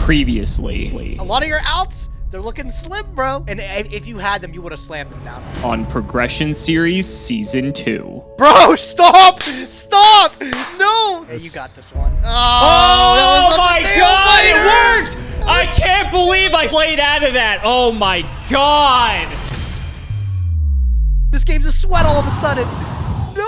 Previously. A lot of your outs, they're looking slim, bro. And if you had them, you would have slammed them down. On Progression Series Season 2. Bro, stop! Stop! No! Hey, you got this one. Oh my god, it worked! I can't believe I played out of that. Oh my god. This game's a sweat all of a sudden. No!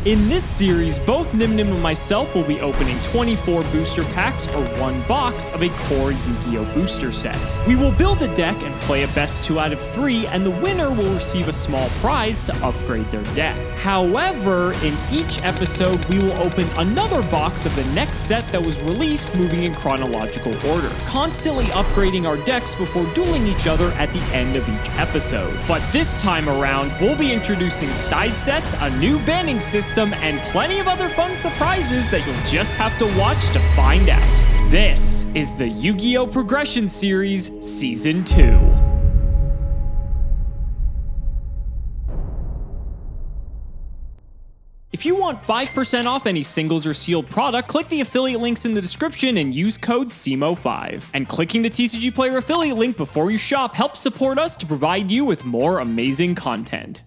In this series, both Nyhmnim and myself will be opening 24 booster packs or one box of a core Yu-Gi-Oh! Booster set. We will build a deck and play a best 2 out of 3, and the winner will receive a small prize to upgrade their deck. However, in each episode, we will open another box of the next set that was released moving in chronological order, constantly upgrading our decks before dueling each other at the end of each episode. But this time around, we'll be introducing side sets, a new banning system, and plenty of other fun surprises that you'll just have to watch to find out. This is the Yu-Gi-Oh! Progression Series Season 2. If you want 5% off any singles or sealed product, click the affiliate links in the description and use code Cimoooooooo5. And clicking the TCG Player affiliate link before you shop helps support us to provide you with more amazing content.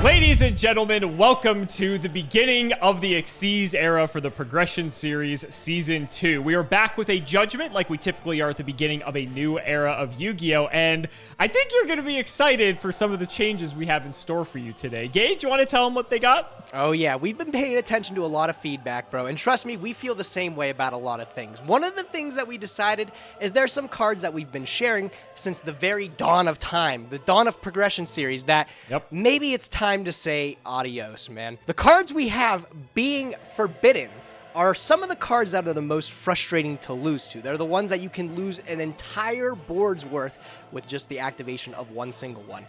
Ladies and gentlemen, welcome to the beginning of the Xyz era for the Progression Series Season 2. We are back with a judgment like we typically are at the beginning of a new era of Yu-Gi-Oh! And I think you're going to be excited for some of the changes we have in store for you today. Gage, you want to tell them what they got? Oh yeah, we've been paying attention to a lot of feedback, bro. And trust me, we feel the same way about a lot of things. One of the things that we decided is there's some cards that we've been sharing since the very dawn of time, the dawn of Progression Series, that maybe it's time to say adios, man. The cards we have being forbidden are some of the cards that are the most frustrating to lose to. They're the ones that you can lose an entire board's worth with just the activation of one single one.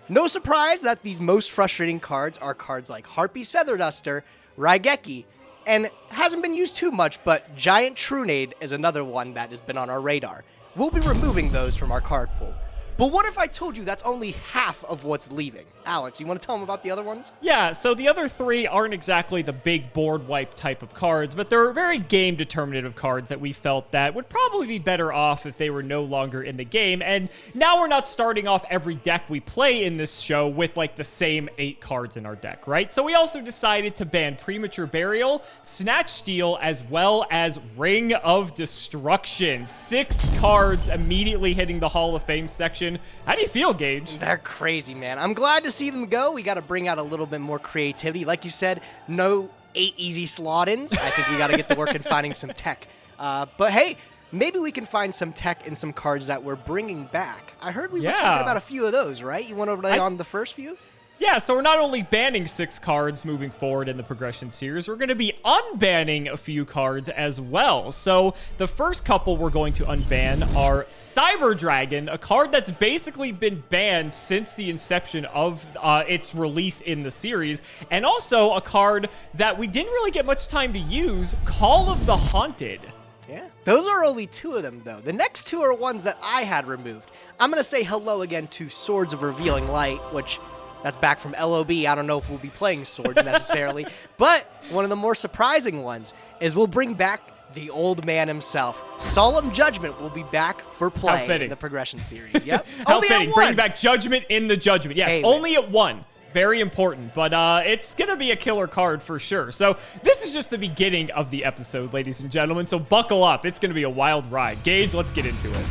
No surprise that these most frustrating cards are cards like Harpy's Feather Duster, Raigeki, and hasn't been used too much, but Giant Trunade is another one that has been on our radar. We'll be removing those from our card pool. But what if I told you that's only half of what's leaving? Alex, you want to tell them about the other ones? Yeah, so the other 3 aren't exactly the big board wipe type of cards, but they're very game determinative cards that we felt that would probably be better off if they were no longer in the game. And now we're not starting off every deck we play in this show with like the same 8 cards in our deck, right? So we also decided to ban Premature Burial, Snatch Steal, as well as Ring of Destruction. 6 cards immediately hitting the Hall of Fame section. How do you feel, Gage? They're crazy, man. I'm glad to see them go. We got to bring out a little bit more creativity. Like you said, no 8 easy slot-ins. I think we got to get to work in finding some tech. But hey, maybe we can find some tech in some cards that we're bringing back. I heard we were talking about a few of those, right? You want to lay on the first few? Yeah, so we're not only banning 6 cards moving forward in the Progression Series, we're going to be unbanning a few cards as well. So the first couple we're going to unban are Cyber Dragon, a card that's basically been banned since the inception of its release in the series, and also a card that we didn't really get much time to use, Call of the Haunted. Yeah, those are only 2 of them, though. The next 2 are ones that I had removed. I'm going to say hello again to Swords of Revealing Light, which... that's back from LOB. I don't know if we'll be playing Swords necessarily. But one of the more surprising ones is we'll bring back the old man himself. Solemn Judgment will be back for play in the Progression Series. Yep. How fitting. Bringing back Judgment in the Judgment. Yes, only at 1. Very important, but it's going to be a killer card for sure. So this is just the beginning of the episode, ladies and gentlemen. So buckle up. It's going to be a wild ride. Gage, let's get into it.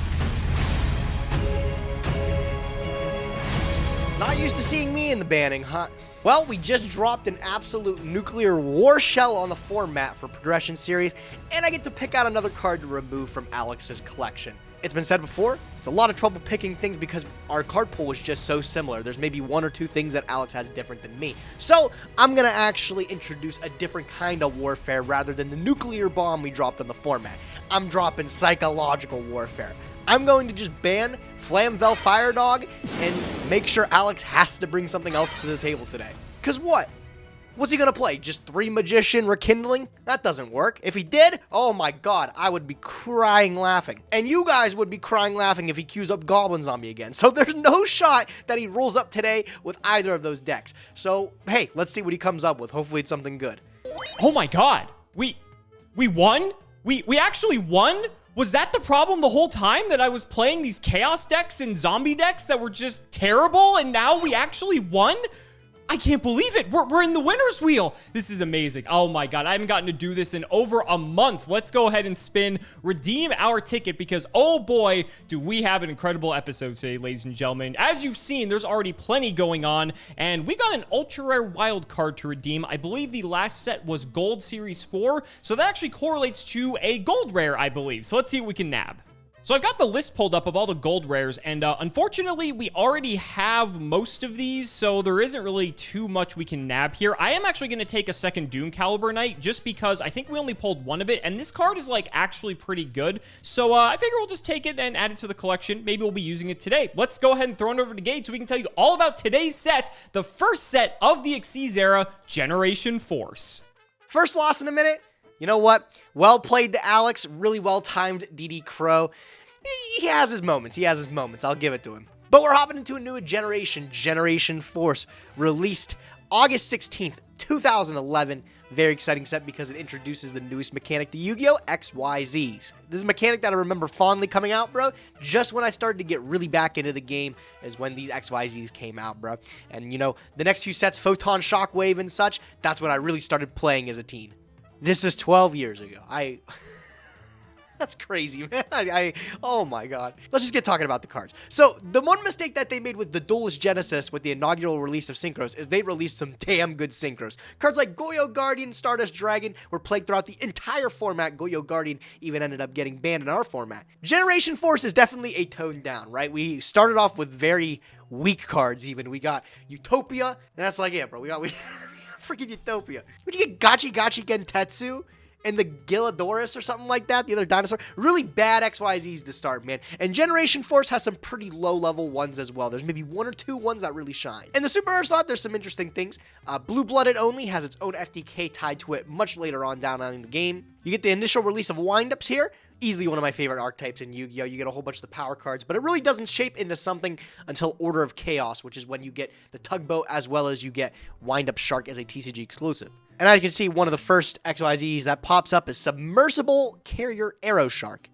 Not used to seeing me in the banning, huh? Well, we just dropped an absolute nuclear war shell on the format for Progression Series, and I get to pick out another card to remove from Alex's collection. It's been said before, it's a lot of trouble picking things because our card pool is just so similar. There's maybe 1 or 2 things that Alex has different than me. So I'm going to actually introduce a different kind of warfare rather than the nuclear bomb we dropped on the format. I'm dropping psychological warfare. I'm going to just ban Flamvel Fire Dog and make sure Alex has to bring something else to the table today. Because what? What's he gonna play? Just 3 Magician Rekindling? That doesn't work. If he did, oh my god, I would be crying laughing. And you guys would be crying laughing if he queues up Goblin Zombie again. So there's no shot that he rolls up today with either of those decks. So, hey, let's see what he comes up with. Hopefully it's something good. Oh my god. We won? We actually won? Was that the problem the whole time, that I was playing these chaos decks and zombie decks that were just terrible, and now we actually won? I can't believe it. We're in the winner's wheel. This is amazing. Oh my god, I haven't gotten to do this in over a month. Let's go ahead and spin, redeem our ticket, because oh boy, do we have an incredible episode today, ladies and gentlemen. As you've seen, there's already plenty going on, and we got an ultra rare wild card to redeem. I believe the last set was Gold Series 4, so that actually correlates to a gold rare, I believe. So let's see what we can nab. So I've got the list pulled up of all the gold rares, and unfortunately, we already have most of these, so there isn't really too much we can nab here. I am actually going to take a second Doom Caliber Knight, just because I think we only pulled one of it, and this card is, like, actually pretty good. So I figure we'll just take it and add it to the collection. Maybe we'll be using it today. Let's go ahead and throw it over to Gage so we can tell you all about today's set, the first set of the Xyz era, Generation Force. First loss in a minute. You know what? Well played to Alex. Really well timed DD Crow. He has his moments. I'll give it to him. But we're hopping into a new generation, Generation Force, released August 16th, 2011. Very exciting set because it introduces the newest mechanic to Yu-Gi-Oh! XYZs. This is a mechanic that I remember fondly coming out, bro. Just when I started to get really back into the game is when these XYZs came out, bro. And, you know, the next few sets, Photon Shockwave and such, that's when I really started playing as a teen. This is 12 years ago. That's crazy, man. Oh my god. Let's just get talking about the cards. So, the one mistake that they made with the Duelist Genesis with the inaugural release of Synchros is they released some damn good Synchros. Cards like Goyo Guardian, Stardust Dragon were played throughout the entire format. Goyo Guardian even ended up getting banned in our format. Generation Force is definitely a tone down, right? We started off with very weak cards even. We got Utopia, and that's like it, bro. We freaking Utopia. Would you get Gachi Gachi Gentetsu? And the Gilladorus or something like that, the other dinosaur. Really bad XYZs to start, man. And Generation Force has some pretty low-level ones as well. There's maybe 1 or 2 ones that really shine. In the Super Rare slot, there's some interesting things. Blue-Blooded only has its own FTK tied to it much later on down in the game. You get the initial release of Wind-Ups here. Easily one of my favorite archetypes in Yu-Gi-Oh! You get a whole bunch of the power cards, but it really doesn't shape into something until Order of Chaos, which is when you get the Tugboat as well as you get Wind-Up Shark as a TCG exclusive. And as you can see, one of the first XYZs that pops up is Submersible Carrier Arrow Shark.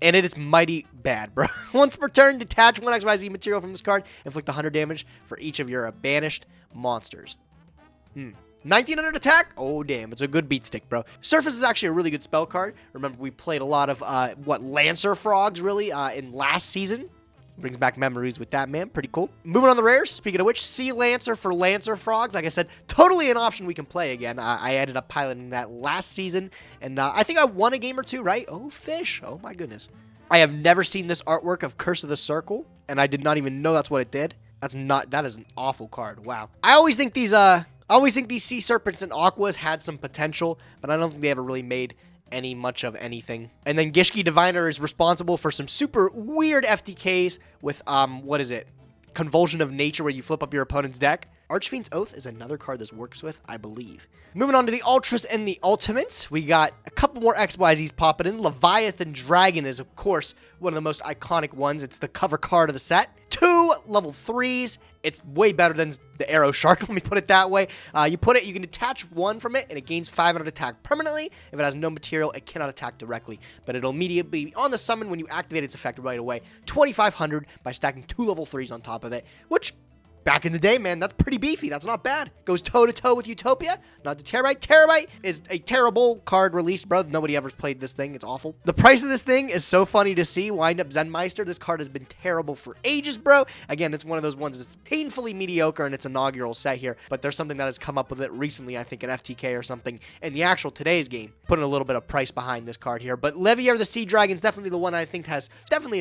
And it is mighty bad, bro. Once per turn, detach 1 XYZ material from this card, inflict 100 damage for each of your banished monsters. 1900 attack? Oh, damn. It's a good beat stick, bro. Surface is actually a really good spell card. Remember, we played a lot of, Lancer Frogs, really, in last season. Brings back memories with that, man. Pretty cool. Moving on the rares. Speaking of which, Sea Lancer for Lancer Frogs. Like I said, totally an option we can play again. I ended up piloting that last season, and I think I won a game or 2, right? Oh, fish. Oh, my goodness. I have never seen this artwork of Curse of the Circle, and I did not even know that's what it did. That is an awful card. Wow. I always think these Sea Serpents and Aquas had some potential, but I don't think they ever really made much of anything. And then Gishki Diviner is responsible for some super weird FTKs with, Convulsion of Nature, where you flip up your opponent's deck. Archfiend's Oath is another card this works with, I believe. Moving on to the Ultras and the Ultimates, we got a couple more XYZs popping in. Leviathan Dragon is, of course, one of the most iconic ones. It's the cover card of the set. 2 level 3s. It's way better than the Arrow Shark, let me put it that way. You can detach 1 from it, and it gains 500 attack permanently. If it has no material, it cannot attack directly, but it'll immediately be on the summon when you activate its effect right away. 2500 by stacking 2 level 3s on top of it, which, back in the day, man, that's pretty beefy. That's not bad. Goes toe-to-toe with Utopia, not the Terabyte. Terabyte is a terrible card released, bro. Nobody ever played this thing. It's awful. The price of this thing is so funny to see. Wind Up Zenmeister. This card has been terrible for ages, bro. Again, it's one of those ones that's painfully mediocre in its inaugural set here, but there's something that has come up with it recently, I think an FTK or something, in the actual today's game, putting a little bit of price behind this card here. But Levier the Sea Dragon is definitely the one I think has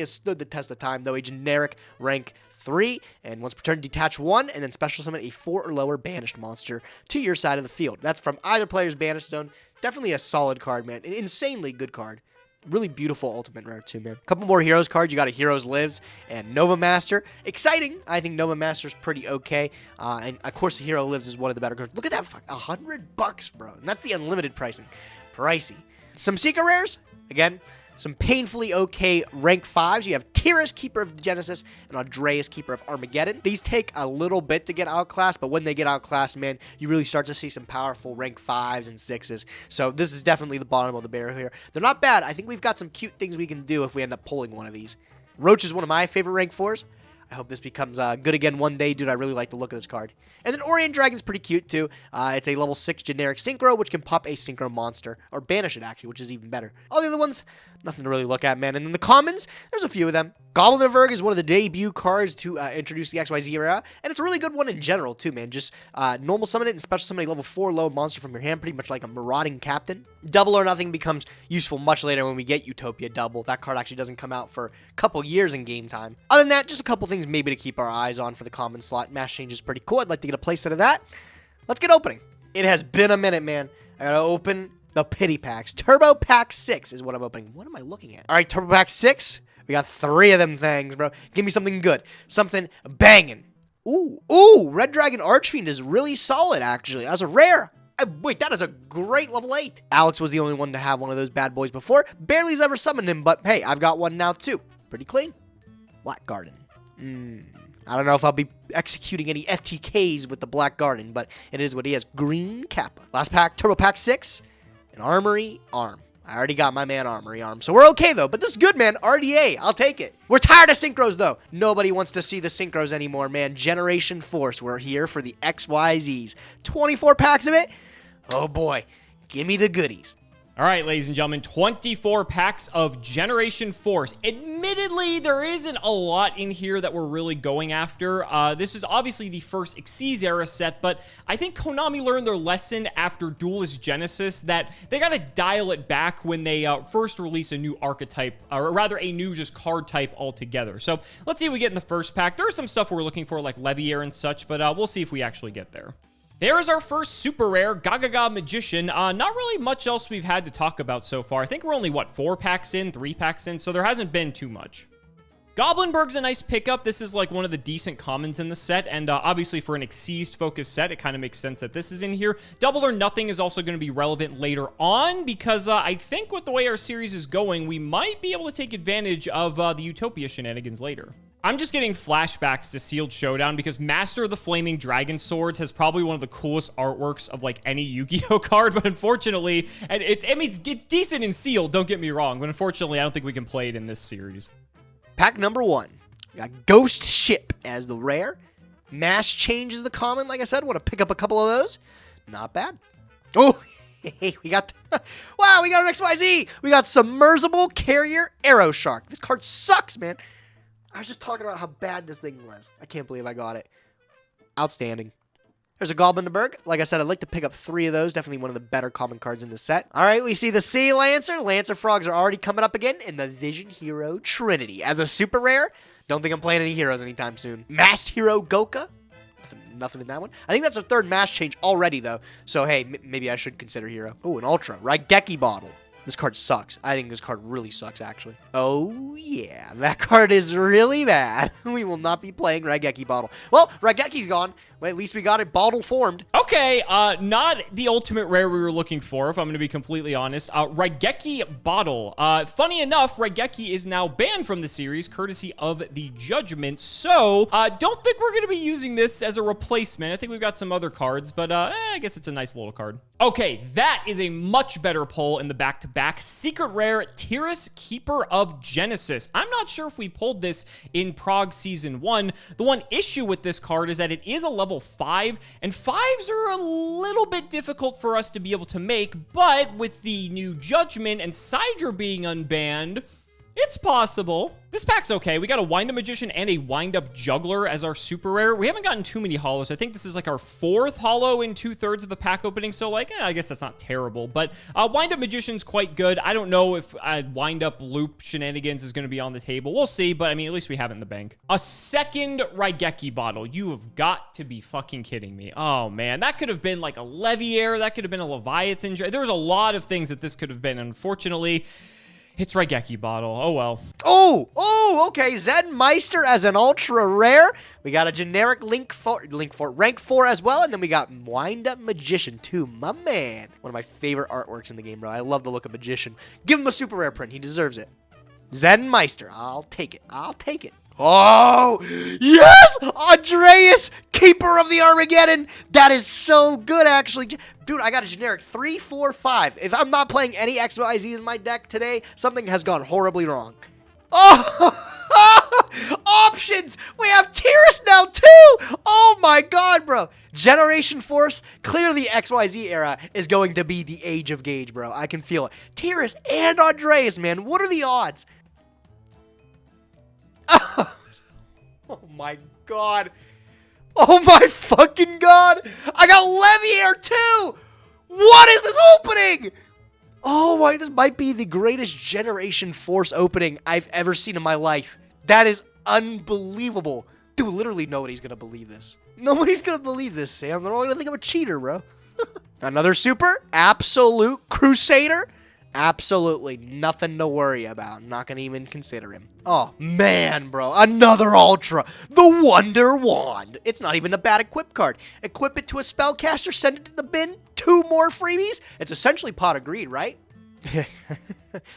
stood the test of time, though. A generic rank 3, and once per turn, detach 1, and then special summon a 4 or lower banished monster to your side of the field. That's from either player's banished zone. Definitely a solid card, man. An insanely good card. Really beautiful ultimate rare too, man. A couple more Heroes cards. You got a Heroes Lives and Nova Master. Exciting. I think Nova Master's pretty okay. And of course, the Hero Lives is one of the better cards. Look at that, $100, bro. And that's the unlimited pricing. Pricey. Some Secret Rares. Again, some painfully okay rank 5s. You have Tyrus, Keeper of the Genesis, and Andreas, Keeper of Armageddon. These take a little bit to get outclassed, but when they get outclassed, man, you really start to see some powerful rank 5s and 6s. So this is definitely the bottom of the barrel here. They're not bad. I think we've got some cute things we can do if we end up pulling one of these. Roach is one of my favorite rank 4s. I hope this becomes good again one day, dude. I really like the look of this card. And then Orient Dragon's pretty cute, too. It's a level 6 generic Synchro, which can pop a Synchro monster. Or banish it, actually, which is even better. All the other ones, nothing to really look at, man. And then the commons, there's a few of them. Cloudlifter is one of the debut cards to introduce the XYZ era. And it's a really good one in general, too, man. Just normal summon it and special summon a level 4 low monster from your hand, pretty much like a marauding captain. Double or Nothing becomes useful much later when we get Utopia Double. That card actually doesn't come out for a couple years in game time. Other than that, just a couple things maybe to keep our eyes on for the common slot. Mass Change is pretty cool. I'd like to get a playset of that. Let's get opening. It has been a minute, man. I gotta open the pity packs. Turbo Pack 6 is what I'm opening. What am I looking at? All right, Turbo Pack 6. We got 3 of them things, bro. Give me something good. Something banging. Ooh, Red Dragon Archfiend is really solid, actually. As a rare. Wait, that is a great level 8. Alex was the only one to have one of those bad boys before. Barely's ever summoned him, but hey, I've got one now, too. Pretty clean. Black Garden. I don't know if I'll be executing any FTKs with the Black Garden, but it is what he has. Green Kappa. Last pack, Turbo Pack 6. An Armory Arm. I already got my man Armory Arm, so we're okay, though. But this is good, man. RDA, I'll take it. We're tired of Synchros, though. Nobody wants to see the Synchros anymore, man. Generation Force, we're here for the XYZs. 24 packs of it? Oh, boy. Give me the goodies. All right, ladies and gentlemen, 24 packs of Generation Force. Admittedly, there isn't a lot in here that we're really going after. This is obviously the first Xyz era set, but I think Konami learned their lesson after Duelist Genesis that they got to dial it back when they first release a new archetype, or rather a new just card type altogether. So let's see what we get in the first pack. There's some stuff we're looking for like Leviair and such, but we'll see if we actually get there. There is our first super rare, Gagaga Magician. Not really much else we've had to talk about so far. I think we're only, 4 packs in, 3 packs in, so there hasn't been too much. Goblinberg's a nice pickup. This is like one of the decent commons in the set, and obviously for an Xyz focused set, it kind of makes sense that this is in here. Double or Nothing is also going to be relevant later on, because I think with the way our series is going, we might be able to take advantage of the Utopia shenanigans later. I'm just getting flashbacks to Sealed Showdown because Master of the Flaming Dragon Swords has probably one of the coolest artworks of like any Yu-Gi-Oh card, but unfortunately, and it's decent in Sealed, don't get me wrong, but unfortunately, I don't think we can play it in this series. Pack number 1. We got Ghost Ship as the rare. Mass Change is the common, like I said. Want to pick up a couple of those? Not bad. Oh, hey, we got... wow, we got an XYZ! We got Submersible Carrier Arrow Shark. This card sucks, man. I was just talking about how bad this thing was. I can't believe I got it. Outstanding. There's a Goblinberg. Like I said, I'd like to pick up 3 of those. Definitely one of the better common cards in the set. All right, we see the Sea Lancer. Lancer Frogs are already coming up again in the Vision Hero Trinity. As a super rare, don't think I'm playing any heroes anytime soon. Masked Hero Goka. Nothing in that one. I think that's a 3rd mass change already, though. So, hey, maybe I should consider hero. Oh, an Ultra. Raigeki Bottle. This card sucks. I think this card really sucks, actually. Oh, yeah. That card is really bad. We will not be playing Raigeki Bottle. Well, Raigeki's gone. Well, at least we got it bottle formed. Okay, not the ultimate rare we were looking for, if I'm going to be completely honest. Raigeki Bottle. Funny enough, Raigeki is now banned from the series, courtesy of the Judgment. So, don't think we're going to be using this as a replacement. I think we've got some other cards, but I guess it's a nice little card. Okay, that is a much better pull in the back-to-back. Secret rare, Tyrus, Keeper of Genesis. I'm not sure if we pulled this in Prague Season 1. The one issue with this card is that it is a level 5, and 5s are a little bit difficult for us to be able to make, but with the new Judgment and Sidra being unbanned, it's possible. This pack's okay. We got a Wind-Up Magician and a Wind-Up Juggler as our super rare. We haven't gotten too many holos. I think this is like our 4th holo in 2/3 of the pack opening, so like, I guess that's not terrible, but Wind-Up Magician's quite good. I don't know if Wind-Up Loop shenanigans is going to be on the table. We'll see, but I mean, at least we have it in the bank. A 2nd Raigeki Bottle. You have got to be fucking kidding me. Oh, man. That could have been like a Leviair. That could have been a Leviathan. There was a lot of things that this could have been. Unfortunately, It's Raigeki bottle. Oh, well. Oh, okay. Zen Meister as an ultra rare. We got a generic rank 4 as well. And then we got Wind Up Magician too. My man. One of my favorite artworks in the game, bro. I love the look of Magician. Give him a super rare print. He deserves it. Zen Meister. I'll take it. I'll take it. Oh, yes! Andreas, Keeper of the Armageddon. That is so good, actually. Dude, I got a generic 3, 4, 5. If I'm not playing any XYZ in my deck today, something has gone horribly wrong. Oh, options! We have Tiras now, too! Oh, my God, bro. Generation Force, clear the XYZ era is going to be the age of Gauge, bro. I can feel it. Tiras and Andreas, man. What are the odds? Oh my God. Oh my fucking God. I got Levier too. What is this opening? Oh my, this might be the greatest Generation Force opening I've ever seen in my life. That is unbelievable. Dude, literally nobody's gonna believe this. Nobody's gonna believe this, Sam. They're all gonna think I'm a cheater, bro. Another super? Absolute Crusader? Absolutely nothing to worry about. Not gonna even consider him. Oh, man, bro. Another Ultra. The Wonder Wand. It's not even a bad equip card. Equip it to a spellcaster, send it to the bin. 2 more freebies. It's essentially Pot of Greed, right?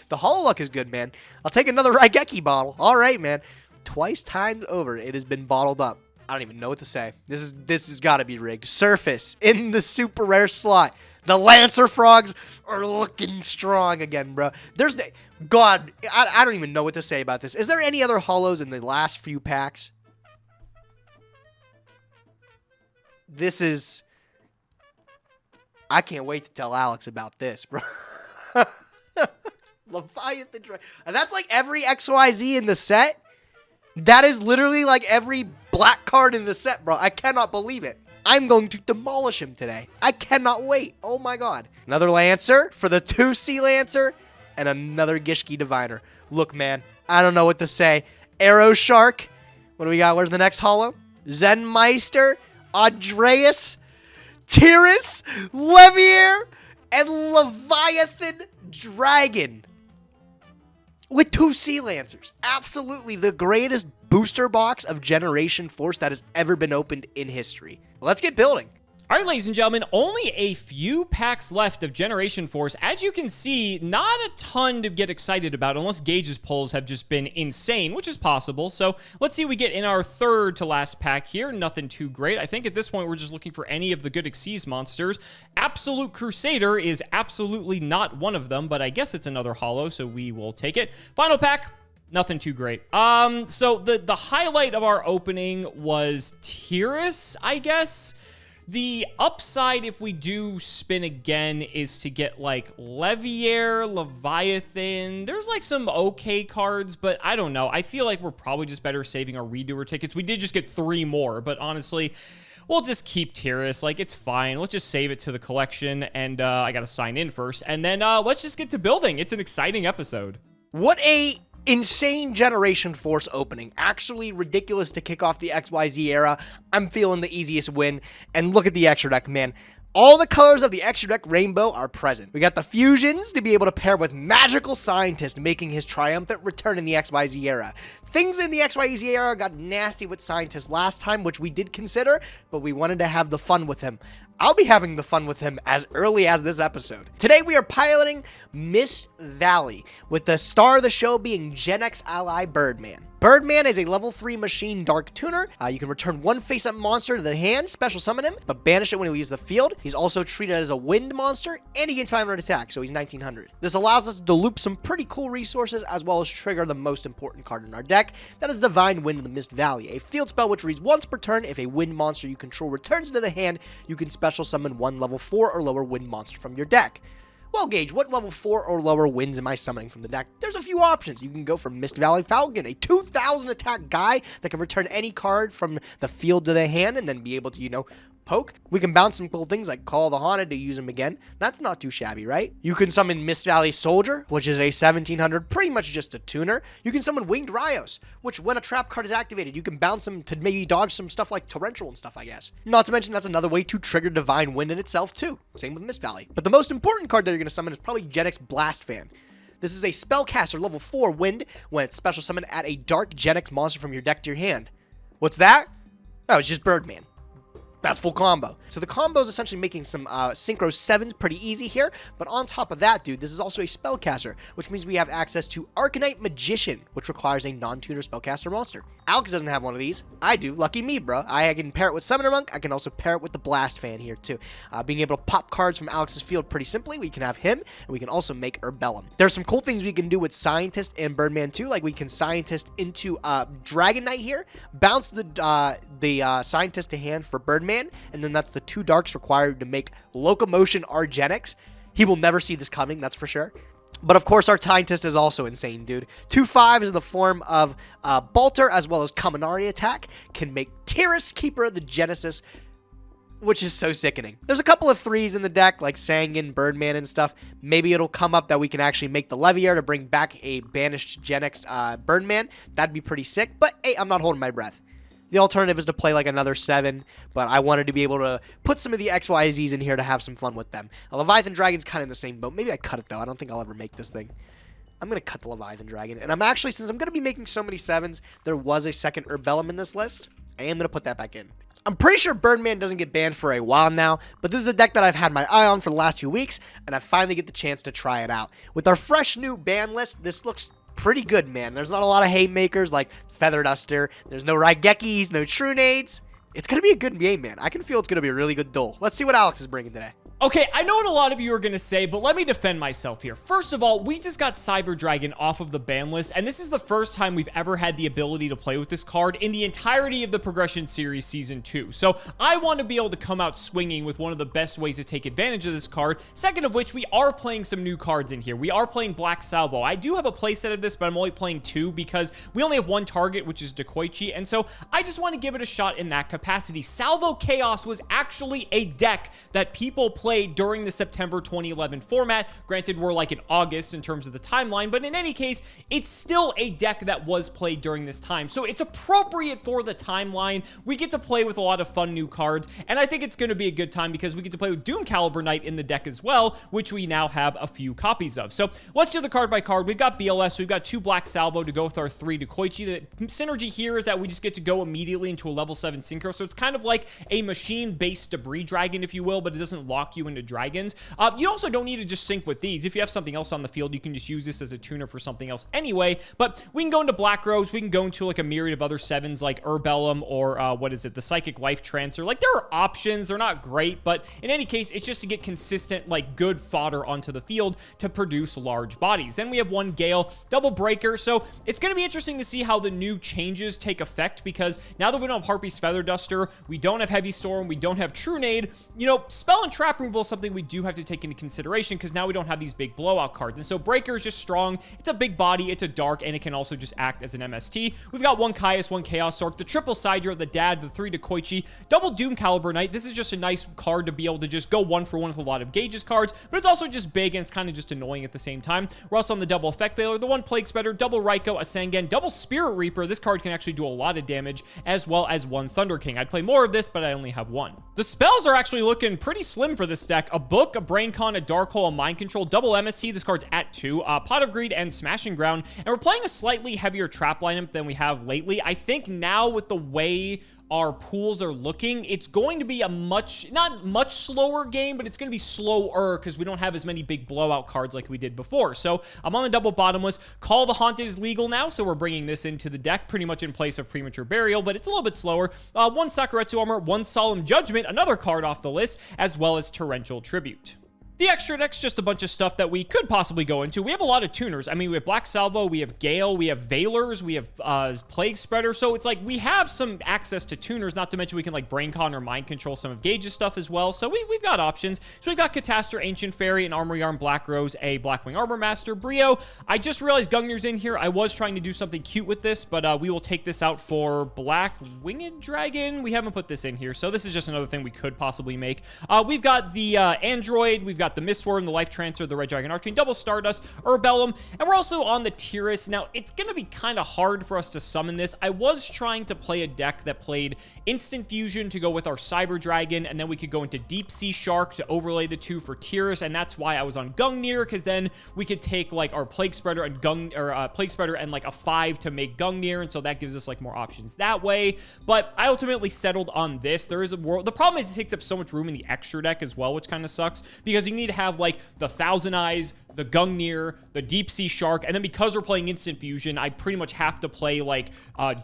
The Hollow Luck is good, man. I'll take another Raigeki bottle. All right, man. Twice times over, it has been bottled up. I don't even know what to say. This has got to be rigged. Surface in the super rare slot. The Lancer Frogs are looking strong again, bro. God, I don't even know what to say about this. Is there any other holos in the last few packs? I can't wait to tell Alex about this, bro. Leviathan Dragon. And that's like every XYZ in the set. That is literally like every black card in the set, bro. I cannot believe it. I'm going to demolish him today. I cannot wait. Oh my God. Another Lancer for the 2C Lancer and another Gishki Diviner. Look, man, I don't know what to say. Arrow Shark. What do we got? Where's the next holo? Zen Meister, Andreas, Tiras, Levier, and Leviathan Dragon. With 2C Lancers. Absolutely the greatest booster box of Generation Force that has ever been opened in history. Let's get building. All right, ladies and gentlemen, only a few packs left of Generation Force. As you can see, not a ton to get excited about unless Gage's pulls have just been insane, which is possible. So let's see what we get in our third to last pack here. Nothing too great. I think at this point, we're just looking for any of the good Xyz monsters. Absolute Crusader is absolutely not one of them, but I guess it's another holo, so we will take it. Final pack. Nothing too great. So the highlight of our opening was Tiras, I guess. The upside, if we do spin again, is to get, like, Levier, Leviathan. There's, like, some okay cards, but I don't know. I feel like we're probably just better saving our redoer tickets. We did just get 3 more, but honestly, we'll just keep Tiras. Like, it's fine. Let's just save it to the collection, and I gotta sign in first. And then let's just get to building. It's an exciting episode. What a insane Generation Force opening. Actually ridiculous to kick off the XYZ era. I'm feeling the easiest win. And look at the extra deck, man. All the colors of the extra deck rainbow are present. We got the fusions to be able to pair with Magical Scientist, making his triumphant return in the XYZ era. Things in the XYZ era got nasty with Scientist last time, which we did consider, but we wanted to have the fun with him. I'll be having the fun with him as early as this episode. Today we are piloting Mist Valley, with the star of the show being Gen X ally Birdman. Birdman is a level 3 machine dark tuner. You can return 1 face-up monster to the hand, special summon him, but banish it when he leaves the field. He's also treated as a wind monster, and he gains 500 attack, so he's 1900. This allows us to loop some pretty cool resources, as well as trigger the most important card in our deck. That is Divine Wind in the Mist Valley, a field spell which reads once per turn. If a wind monster you control returns into the hand, you can special summon 1 level 4 or lower wind monster from your deck. Well, Gage, what level 4 or lower winds am I summoning from the deck? There's a few options. You can go for Mist Valley Falcon, a 2000 attack guy that can return any card from the field to the hand and then be able to, poke. We can bounce some cool things like Call of the Haunted to use him again. That's not too shabby, right? You can summon Mist Valley Soldier, which is a 1700, pretty much just a tuner. You can summon Winged Rios, which when a trap card is activated, you can bounce them to maybe dodge some stuff like Torrential and stuff, I guess. Not to mention that's another way to trigger Divine Wind in itself too. Same with Mist Valley. But the most important card that you're going to summon is probably Gen X Blast Fan. This is a spellcaster level 4 wind when it's special summon, add a dark Genix monster from your deck to your hand. What's that? Oh, it's just Birdman. That's full combo. So the combo is essentially making some Synchro 7s pretty easy here. But on top of that, dude, this is also a spellcaster, which means we have access to Arcanite Magician, which requires a non-tuner spellcaster monster. Alex doesn't have one of these. I do. Lucky me, bro. I can pair it with Summoner Monk. I can also pair it with the Blast Fan here, too. Being able to pop cards from Alex's field pretty simply. We can have him, and we can also make Urbellum. There's some cool things we can do with Scientist and Birdman, too. Like, we can Scientist into Dragon Knight here, bounce the Scientist to hand for Birdman, and then that's the 2 darks required to make Locomotion Argenix. He will never see this coming, that's for sure. But of course, our Scientist is also insane, dude. 2 5s in the form of Balter as well as Kaminari attack can make Tiras Keeper of the Genesis, which is so sickening. There's a couple of 3s in the deck, like Sangan, Birdman, and stuff. Maybe it'll come up that we can actually make the Levier to bring back a banished Genix Birdman. That'd be pretty sick, but hey, I'm not holding my breath. The alternative is to play like another 7, but I wanted to be able to put some of the XYZs in here to have some fun with them. A Leviathan Dragon's kind of in the same boat. Maybe I cut it, though. I don't think I'll ever make this thing. I'm going to cut the Leviathan Dragon. And I'm actually, since I'm going to be making so many 7s, there was a second Urbellum in this list. I am going to put that back in. I'm pretty sure Birdman doesn't get banned for a while now, but this is a deck that I've had my eye on for the last few weeks, and I finally get the chance to try it out. With our fresh new ban list, this looks pretty good, man. There's not a lot of haymakers like Feather Duster. There's no Raigekis, no Trunades. It's going to be a good game, man. I can feel it's going to be a really good duel. Let's see what Alex is bringing today. Okay, I know what a lot of you are going to say, but let me defend myself here. First of all, we just got Cyber Dragon off of the ban list, and this is the first time we've ever had the ability to play with this card in the entirety of the Progression Series Season 2. So I want to be able to come out swinging with one of the best ways to take advantage of this card. Second of which, we are playing some new cards in here. We are playing Black Salvo. I do have a playset of this, but I'm only playing 2 because we only have 1 target, which is Dekoichi, and so I just want to give it a shot in that capacity. Salvo Chaos was actually a deck that people played during the September 2011 format. Granted, we're like in August in terms of the timeline, but in any case, it's still a deck that was played during this time. So it's appropriate for the timeline. We get to play with a lot of fun new cards, and I think it's going to be a good time because we get to play with Doom Caliber Knight in the deck as well, which we now have a few copies of. So let's do the card by card. We've got BLS, we've got 2 Black Salvo to go with our 3 Dekoichi. The synergy here is that we just get to go immediately into a level 7 Synchro, so it's kind of like a machine-based Debris Dragon, if you will, but it doesn't lock you into dragons. You also don't need to just sync with these. If you have something else on the field, you can just use this as a tuner for something else anyway. But we can go into Black Rose. We can go into like a myriad of other 7s like Urbellum or what is it? The Psychic Life Transfer. Like, there are options. They're not great, but in any case, it's just to get consistent, like, good fodder onto the field to produce large bodies. Then we have 1 Gale, double Breaker. So it's going to be interesting to see how the new changes take effect, because now that we don't have Harpy's Feather Duster, we don't have Heavy Storm, we don't have Trunade, you know, Spell and Trap removal is something we do have to take into consideration because now we don't have these big blowout cards. And so Breaker is just strong. It's a big body, it's a dark, and it can also just act as an MST. We've got 1 Caius, 1 Chaos Sork, the triple Sidra of the Dad, the 3 Dekoichi, double Doom Caliber Knight. This is just a nice card to be able to just go 1 for 1 with a lot of Gauges cards, but it's also just big and it's kind of just annoying at the same time. We're also on the double Effect Veiler, the 1 Plague Spreader, double Raiko, a Sangan, double Spirit Reaper. This card can actually do a lot of damage, as well as 1 Thunder King. I'd play more of this, but I only have 1. The spells are actually looking pretty slim for this deck. A Book, a Braincon, a Dark Hole, a Mind Control, double MSC. This card's at 2. Pot of Greed and Smashing Ground. And we're playing a slightly heavier trap lineup than we have lately. I think now with the way our pools are looking, it's going to be a not much slower game, but it's going to be slower because we don't have as many big blowout cards like we did before. So I'm on the double bottomless. Call the Haunted is legal now, so we're bringing this into the deck pretty much in place of Premature Burial, but it's a little bit slower. 1 Sakuretsu Armor, 1 Solemn Judgment, another card off the list, as well as Torrential Tribute. The extra deck's just a bunch of stuff that we could possibly go into. We have a lot of tuners. I mean, we have Black Salvo, we have Gale, we have Veilers, we have Plague Spreader. So it's like we have some access to tuners, not to mention we can like Braincon or Mind Control some of Gage's stuff as well. So we've got options. So we've got Catastor, Ancient Fairy, an Armory Arm, Black Rose, a Blackwing Armor Master, Brio. I just realized Gungnir's in here. I was trying to do something cute with this, but we will take this out for Black Winged Dragon. We haven't put this in here, so this is just another thing we could possibly make. We've got the Android, we've got got the Mistworm, the Life Transfer, the Red Dragon Archfiend, Double Stardust, Urbellum, and we're also on the Tyrus. Now, it's going to be kind of hard for us to summon this. I was trying to play a deck that played Instant Fusion to go with our Cyber Dragon, and then we could go into Deep Sea Shark to overlay the two for Tyrus, and that's why I was on Gungnir, because then we could take like our Plague Spreader and Plague Spreader and like a 5 to make Gungnir, and so that gives us like more options that way. But I ultimately settled on this. There is a world. The problem is it takes up so much room in the extra deck as well, which kind of sucks, because you need to have like the Thousand Eyes, the Gungnir, the Deep Sea Shark, and then because we're playing Instant Fusion, I pretty much have to play like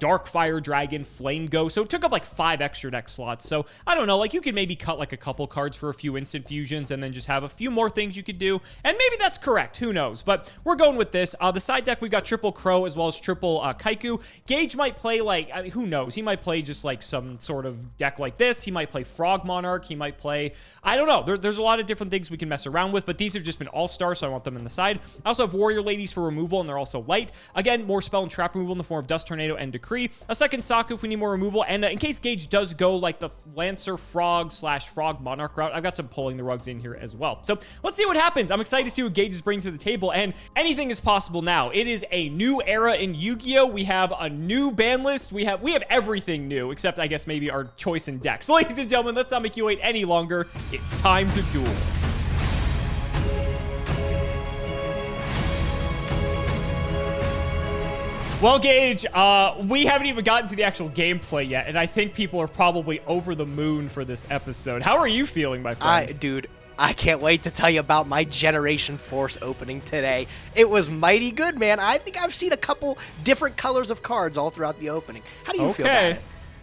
Dark Fire Dragon, Flame Ghost, so it took up like 5 extra deck slots. So I don't know, like you could maybe cut like a couple cards for a few Instant Fusions and then just have a few more things you could do, and maybe that's correct, who knows, but we're going with this. The side deck, we got triple Crow as well as triple Kaiku. Gage might play like, I mean, who knows, he might play just like some sort of deck like this. He might play Frog Monarch, he might play, I don't know, there's a lot of different things we can mess around with, but these have just been all-star, so I want them in the side. I also have Warrior Ladies for removal, and they're also light. Again, more spell and trap removal in the form of Dust Tornado and Decree. A second Saku if we need more removal, and in case Gage does go like the Lancer Frog / Frog Monarch route, I've got some pulling the rugs in here as well. So let's see what happens. I'm excited to see what Gage is bringing to the table, and anything is possible now. It is a new era in Yu-Gi-Oh! We have a new ban list. We have everything new, except I guess maybe our choice in decks. So ladies and gentlemen, let's not make you wait any longer. It's time to duel. Well, Gage, we haven't even gotten to the actual gameplay yet, and I think people are probably over the moon for this episode. How are you feeling, my friend? Dude, I can't wait to tell you about my Generation Force opening today. It was mighty good, man. I think I've seen a couple different colors of cards all throughout the opening. How do you feel about it?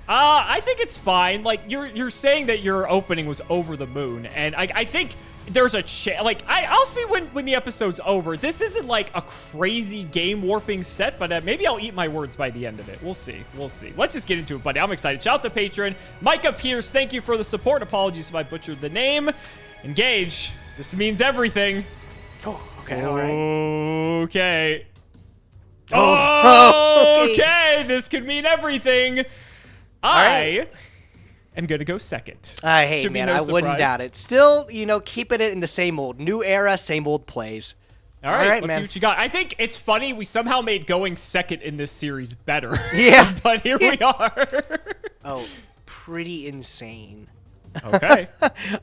I think it's fine. Like, you're saying that your opening was over the moon, and I think there's a chance. Like, I'll see when the episode's over. This isn't like a crazy game warping set, but maybe I'll eat my words by the end of it. We'll see. We'll see. Let's just get into it, buddy. I'm excited. Shout out to Patron Micah Pierce. Thank you for the support. Apologies if I butchered the name. Engage. This means everything. Oh, okay. All right. Okay. Okay. This could mean everything. I am going to go second. Hey, man, I wouldn't doubt it. Still, you know, keeping it in the same old. New era, same old plays. All right, let's see what you got. I think it's funny. We somehow made going second in this series better. Yeah. But here we are. Oh, pretty insane. Okay.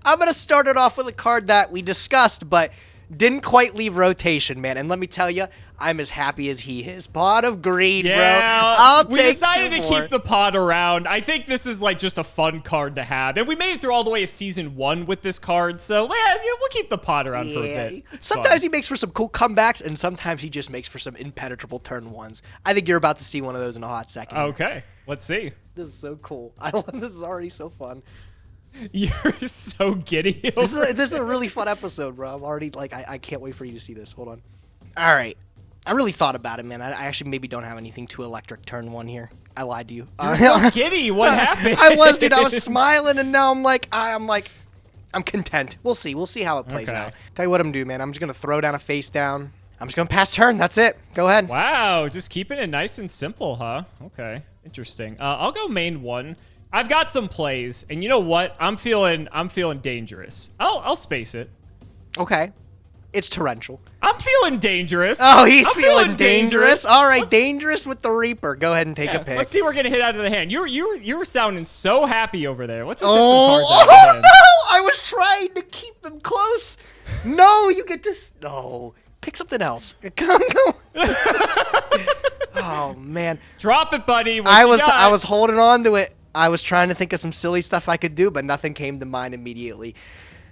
I'm going to start it off with a card that we discussed, but didn't quite leave rotation, man. And let me tell you, I'm as happy as he is. Pot of Greed, bro. I'll take we decided to more. keep the pot around. I think this is like just a fun card to have. And we made it through all the way to season 1 with this card. So, yeah, we'll keep the pot around for a bit. Sometimes he makes for some cool comebacks, and sometimes he just makes for some impenetrable turn 1s. I think you're about to see one of those in a hot second. Okay, let's see. This is so cool. This is already so fun. You're so giddy. This is a really fun episode, bro. I'm already, like, I can't wait for you to see this. Hold on. All right. I really thought about it, man. I actually maybe don't have anything too electric turn 1 here. I lied to you. You're so giddy. What happened? I was, dude. I was smiling, and now I'm content. We'll see. We'll see how it plays out. Tell you what I'm doing, man. I'm just going to throw down a face down. I'm just going to pass turn. That's it. Go ahead. Wow. Just keeping it nice and simple, huh? Okay. Interesting. I'll go main 1. I've got some plays, and you know what? I'm feeling dangerous. I'll space it. Okay. It's torrential. I'm feeling dangerous. Oh, he's feeling dangerous. All right, dangerous with the Reaper. Go ahead and take a pick. Let's see what we're gonna hit out of the hand. You were sounding so happy over there. Let's just hit some cards out of the hand. No! I was trying to keep them close. No, you get this. No, pick something else. Come. Oh man. Drop it, buddy. I was holding on to it. I was trying to think of some silly stuff I could do, but nothing came to mind immediately.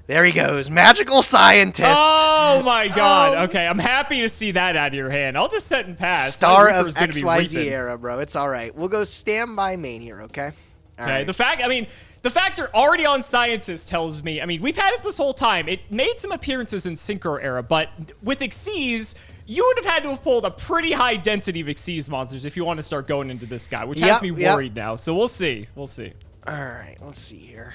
There he goes. Magical Scientist. Oh, my God. Okay, I'm happy to see that out of your hand. I'll just set and pass. Star of XYZ era, bro. It's all right. We'll go standby main here, okay? All right. The fact you're already on Scientist tells me, we've had it this whole time. It made some appearances in Synchro era, but with Xyz, you would have had to have pulled a pretty high density of Xyz monsters if you want to start going into this guy, which has me worried now. So we'll see. We'll see. All right. Let's see here.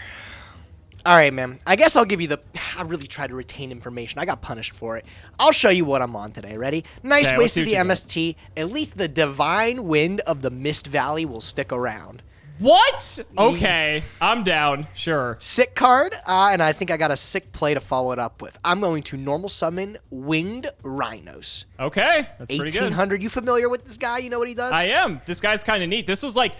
All right, man. I guess I'll give you I really tried to retain information. I got punished for it. I'll show you what I'm on today. Ready? Nice waste of the MST. At least the Divine Wind of the Mist Valley will stick around. What? Okay, I'm down. Sure. Sick card, and I think I got a sick play to follow it up with. I'm going to normal summon Winged Rhinos. Okay, that's pretty good. 1800. You familiar with this guy? You know what he does? I am. This guy's kind of neat. This was like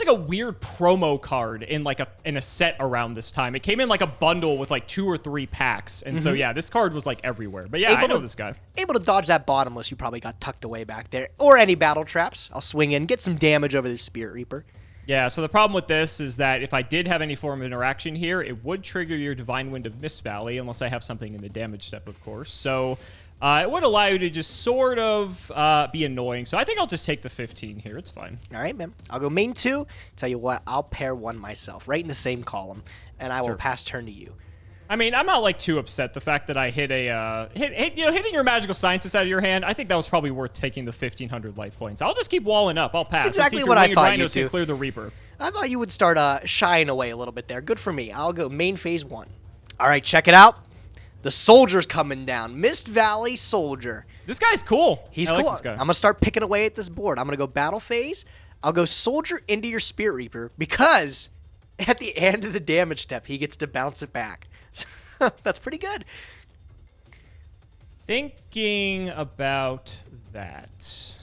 a weird promo card in a set around this time. It came in like a bundle with like 2 or 3 packs, and so yeah, this card was like everywhere. But yeah, I know this guy. Able to dodge that bottomless. You probably got tucked away back there, or any battle traps. I'll swing in, get some damage over this Spirit Reaper. Yeah, so the problem with this is that if I did have any form of interaction here, it would trigger your Divine Wind of Mist Valley, unless I have something in the damage step, of course. So it would allow you to just sort of be annoying. So I think I'll just take the 15 here. It's fine. All right, man. I'll go main 2. Tell you what, I'll pair 1 myself, right in the same column, and I will pass turn to you. I mean, I'm not like too upset. The fact that I hit a hitting your magical scientist out of your hand, I think that was probably worth taking the 1,500 life points. I'll just keep walling up. I'll pass. That's exactly what I thought you'd do. Clear the Reaper. I thought you would start shying away a little bit there. Good for me. I'll go main phase 1. All right, check it out. The Soldier's coming down. Mist Valley Soldier. This guy's cool. He's cool. Like this guy. I'm gonna start picking away at this board. I'm gonna go battle phase. I'll go Soldier into your Spirit Reaper because at the end of the damage step, he gets to bounce it back. That's pretty good. Thinking about that.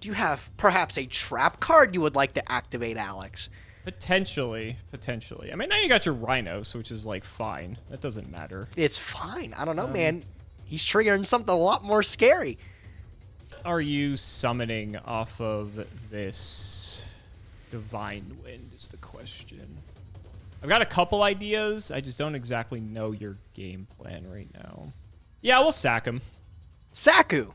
Do you have perhaps a trap card you would like to activate, Alex? Potentially. I mean, now you got your Rhinos, which is like fine. That doesn't matter. It's fine. I don't know, man. He's triggering something a lot more scary. Are you summoning off of this Divine Wind is the question. I've got a couple ideas. I just don't exactly know your game plan right now. Yeah, we'll sack him. Saku.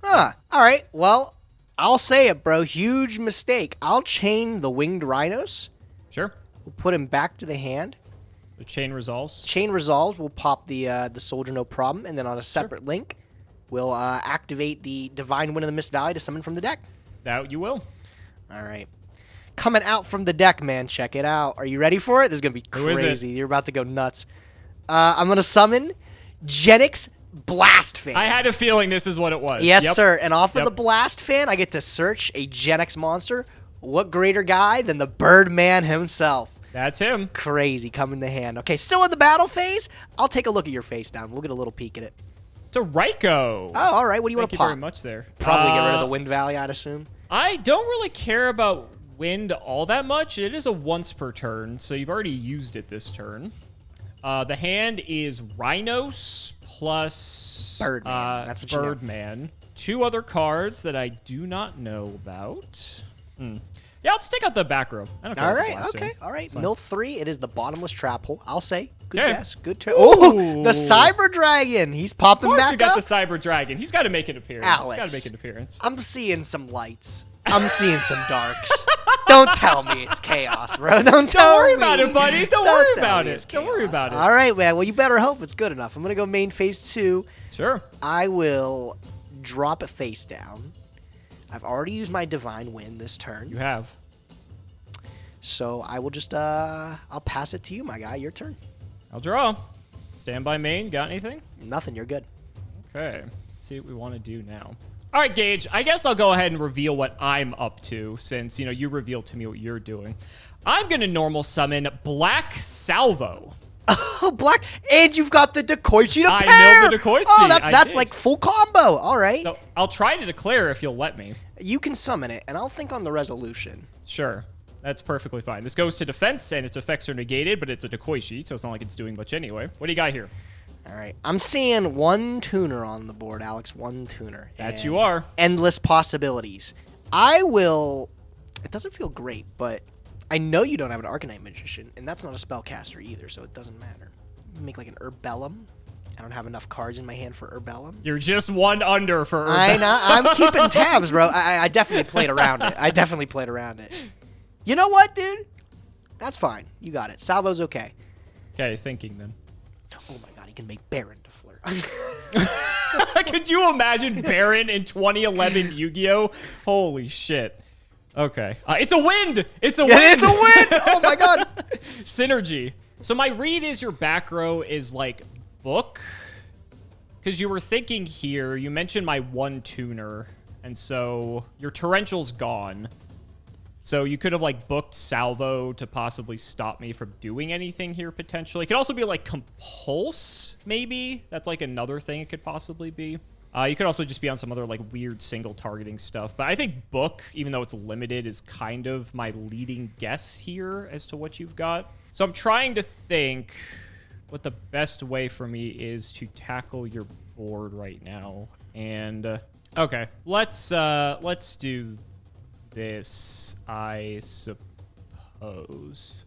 Huh. All right. Well, I'll say it, bro. Huge mistake. I'll chain the Winged Rhinos. Sure. We'll put him back to the hand. The chain resolves. Chain resolves. We'll pop the Soldier, no problem. And then on a separate link, we'll activate the Divine Wind of the Mist Valley to summon from the deck. That you will. All right. Coming out from the deck, man. Check it out. Are you ready for it? This is going to be crazy. You're about to go nuts. I'm going to summon Genix Blast Fan. I had a feeling this is what it was. Yes, sir. And off of the Blast Fan, I get to search a Genix monster. What greater guy than the Birdman himself? That's him. Crazy. Coming to hand. Okay, still in the battle phase? I'll take a look at your face down. We'll get a little peek at it. It's a Raikou. Oh, all right. What do you want to pop? Thank you very much there. Probably get rid of the Wind Valley, I'd assume. I don't really care about Wind all that much. It is a once per turn, so you've already used it this turn. The hand is Rhinos plus Birdman. That's what Birdman. You know. 2 other cards that I do not know about. Yeah, I'll just take out the back row. I don't care. All right, okay, all right. Mill 3, it is the bottomless trap hole. I'll say. Good guess. Good turn. Oh, the Cyber Dragon. He's popping back up. You got the Cyber Dragon. He's got to make an appearance. Alex, he's got to make an appearance. I'm seeing some lights. I'm seeing some darks. Don't tell me it's chaos, bro. Don't worry about it, buddy. Don't worry about it. Don't worry about it. All right, man. Well, you better hope it's good enough. I'm going to go main phase 2. Sure. I will drop it face down. I've already used my Divine Wind this turn. You have. So I will just, I'll pass it to you, my guy. Your turn. I'll draw. Stand by main. Got anything? Nothing. You're good. Okay. Let's see what we want to do now. All right, Gage, I guess I'll go ahead and reveal what I'm up to since, you know, you revealed to me what you're doing. I'm going to normal summon Black Salvo. Oh, Black. And you've got the Decoichi to pair. I milled the Decoichi. Oh, that's like full combo. All right. So I'll try to declare if you'll let me. You can summon it, and I'll think on the resolution. Sure. That's perfectly fine. This goes to defense, and its effects are negated, but it's a Decoichi, so it's not like it's doing much anyway. What do you got here? All right. I'm seeing 1 tuner on the board, Alex. 1 tuner. That you are. Endless possibilities. I will... It doesn't feel great, but I know you don't have an Arcanine Magician, and that's not a spellcaster either, so it doesn't matter. Make like an Herbellum. I don't have enough cards in my hand for Herbellum. You're just 1 under for Herbellum. I know. I'm keeping tabs, bro. I definitely played around it. You know what, dude? That's fine. You got it. Salvo's okay. Okay, thinking then. Oh my god, he can make Baron to flirt. Could you imagine Baron in 2011 Yu-Gi-Oh? Holy shit. Okay. It's a wind! It's a wind! It's a wind! Oh my god! Synergy. So my read is your back row is like book. Because you were thinking here, you mentioned my 1 tuner. And so your Torrential's gone. So you could have like booked salvo to possibly stop me from doing anything here potentially. It could also be like compulse, maybe. That's like another thing it could possibly be. You could also just be on some other like weird single targeting stuff. But I think book, even though it's limited, is kind of my leading guess here as to what you've got. So I'm trying to think what the best way for me is to tackle your board right now. And okay, let's do this, I suppose.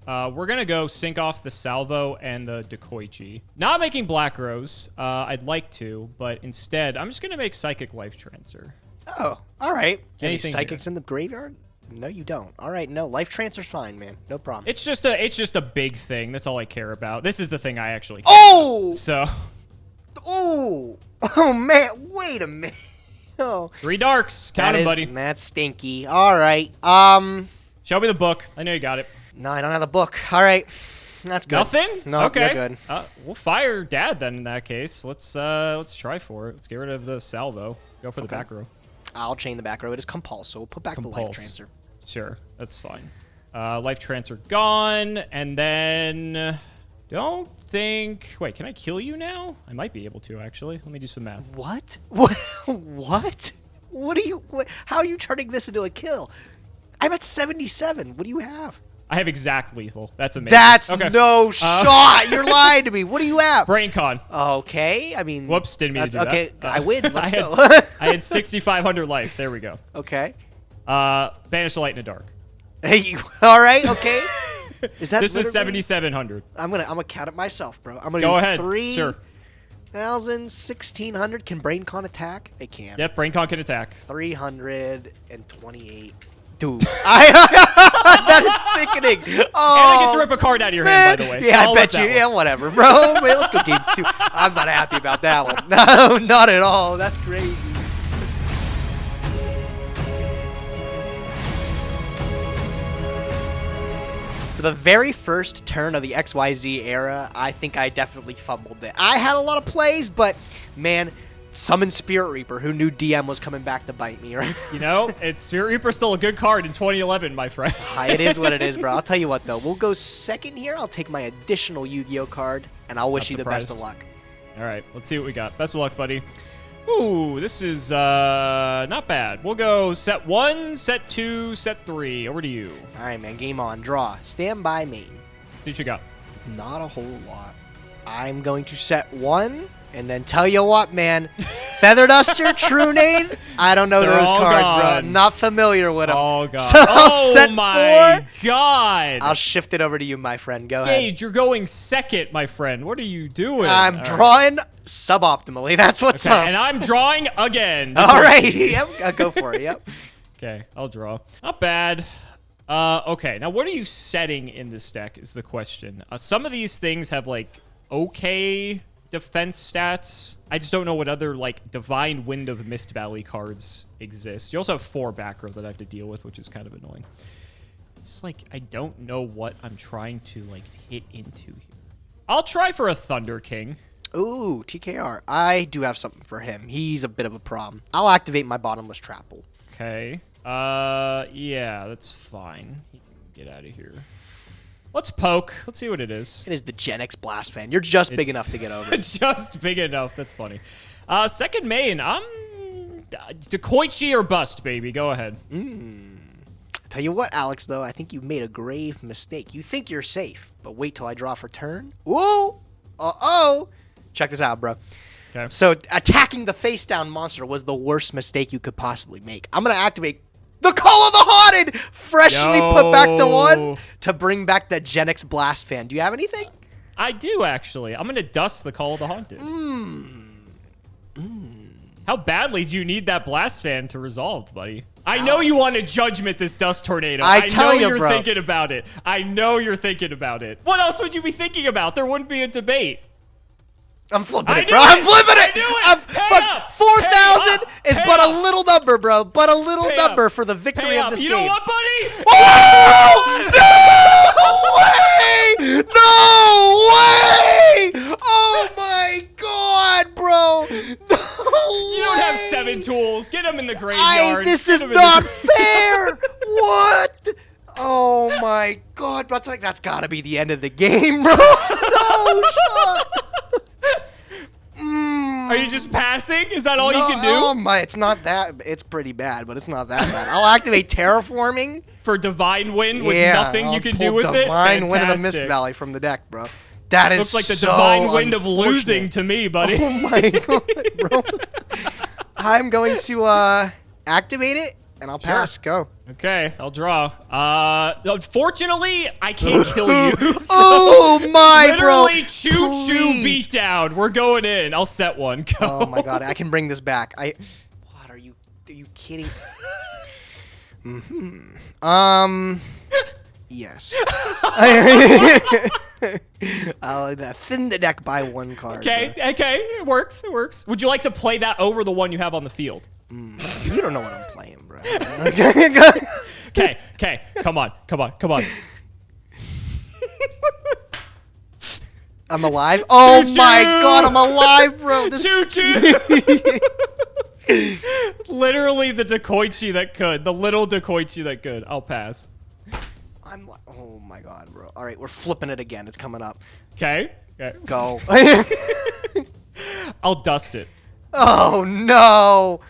We're gonna go sync off the salvo and the Decoichi. Not making Black Rose. I'd like to, but instead, I'm just gonna make Psychic Life Transfer. Oh, all right. Any Anything psychics here? in the graveyard? No, you don't. All right, no. Life Transfer's fine, man. No problem. It's just a big thing. That's all I care about. This is the thing I actually care Oh! about. So, Oh, man. Wait a minute. Oh. 3 darks. Count 'em, buddy. That's stinky. All right. Show me the book. I know you got it. No, I don't have the book. All right. That's good. Nothing? No, okay. you're good. We'll fire Dad then in that case. Let's try for it. Let's get rid of the salvo. Go for the back row. I'll chain the back row. It is compulse, so we'll put back the life Compulse. transfer. Sure, that's fine. Life transfer gone, and then don't think. Wait, can I kill you now? I might be able to actually. Let me do some math. What? What? What are you? How are you turning this into a kill? I'm at 77. What do you have? I have exact lethal. That's amazing. That's okay. no shot. You're lying to me. What do you have? Brain con. Okay. I mean. Whoops, didn't mean to do okay, that. I win. Let's go. I had 6,500 life. There we go. Okay. Banish the light in the dark. Hey. All right. Okay. Is that? This is literally- 7,700. I'm gonna count it myself, bro. I'm gonna Go do ahead. 3,000, Sure. 1,600. Can brain con attack? It can. Yep, brain con can attack. 328. Dude, that is sickening. Oh, And I get to rip a card out of your hand, by the way. Yeah, So I I'll bet rip you. that Yeah, one. whatever, bro. Man, let's go game 2. I'm not happy about that one. No, not at all. That's crazy. For the very first turn of the XYZ era, I think I definitely fumbled it. I had a lot of plays, but man, summon Spirit Reaper. Who knew DM was coming back to bite me, right? You know, Spirit Reaper's still a good card in 2011, my friend. It is what it is, bro. I'll tell you what, though. We'll go second here. I'll take my additional Yu-Gi-Oh card, and I'll wish Not you the best of surprised. luck. All right, let's see what we got. Best of luck, buddy. Ooh, this is not bad. We'll go set 1, set 2, set 3. Over to you. All right, man. Game on. Draw. Stand by main. See what you got. Not a whole lot. I'm going to set 1, and then tell you what, man. Feather Duster, True Name. I don't know They're those all cards, gone. bro. Not familiar with them. Oh, God. So I'll set my 4. God. I'll shift it over to you, my friend. Go ahead. Gage, you're going second, my friend. What are you doing? I'm All right. drawing suboptimally. That's what's Okay, up. and I'm drawing again. All right. Yep. I'll go for it. Yep. Okay, I'll draw. Not bad. Okay, now what are you setting in this deck is the question. Some of these things have, like, okay defense stats. I just don't know what other, like, Divine Wind of Mist Valley cards exist. You also have 4 back row that I have to deal with, which is kind of annoying. It's like, I don't know what I'm trying to, like, hit into here. I'll try for a Thunder King. Ooh, TKR. I do have something for him. He's a bit of a problem. I'll activate my Bottomless Trapple. Okay. Yeah, that's fine. He can get out of here. Let's poke. Let's see what it is. It is the Gen X Blast fan. You're just big It's- enough to get over it. It's just big enough. That's funny. Second main, I'm Decoichi or bust, baby. Go ahead. Tell you what, Alex, though, I think you made a grave mistake. You think you're safe, but wait till I draw for turn. Ooh! Uh-oh! Check this out, bro. Okay. So, attacking the face-down monster was the worst mistake you could possibly make. I'm going to activate the Call of the Haunted! Freshly put back to 1 to bring back the Gen X Blast fan. Do you have anything? I do, actually. I'm going to dust the Call of the Haunted. How badly do you need that Blast Fan to resolve, buddy? I know you want a Judgment this Dust Tornado. I tell know you, you're bro. thinking about it. I know you're thinking about it. What else would you be thinking about? There wouldn't be a debate. I'm flipping I it, bro. knew I'm it. flipping I it. knew it. I'm Pay fuck, up. 4,000 Pay is up. but Pay a up. little number, bro. But a little Pay number up. for the victory Pay of up. this You game. know what, buddy? Oh! No way! No way! Oh my god, bro! No You don't have way! 7 tools. Get them in the graveyard. This Get is 'em in the not gra- fair! What? my god, bro. That's gotta be the end of the game, bro. No shot. Are you just passing? Is that all you can do? Oh my, it's not that. It's pretty bad, but it's not that bad. I'll activate terraforming for Divine Wind with nothing you can do with it. Divine Wind of the Mist Valley from the deck, bro. That is looks like the so Divine Wind of losing to me, buddy. Oh my god, bro. I'm going to activate it, and I'll pass. Go. Okay, I'll draw. Unfortunately, I can't kill you. So oh my, literally, bro. choo-choo beatdown. We're going in. I'll set one. Go. Oh my god, I can bring this back. What are you kidding? Yes. I'll thin the deck by 1 card. Okay, bro. okay, it works. It works. Would you like to play that over the one you have on the field? You don't know what I'm playing, bro. Okay, okay, come on. I'm alive. Oh Choo-choo! my god, I'm alive, bro. Choo-choo! Literally the Dekoichi that could. The little Dekoichi that could. I'll pass. I'm like, oh my god, bro. All right, we're flipping it again. It's coming up. Okay. Okay. Go. I'll dust it. Oh no.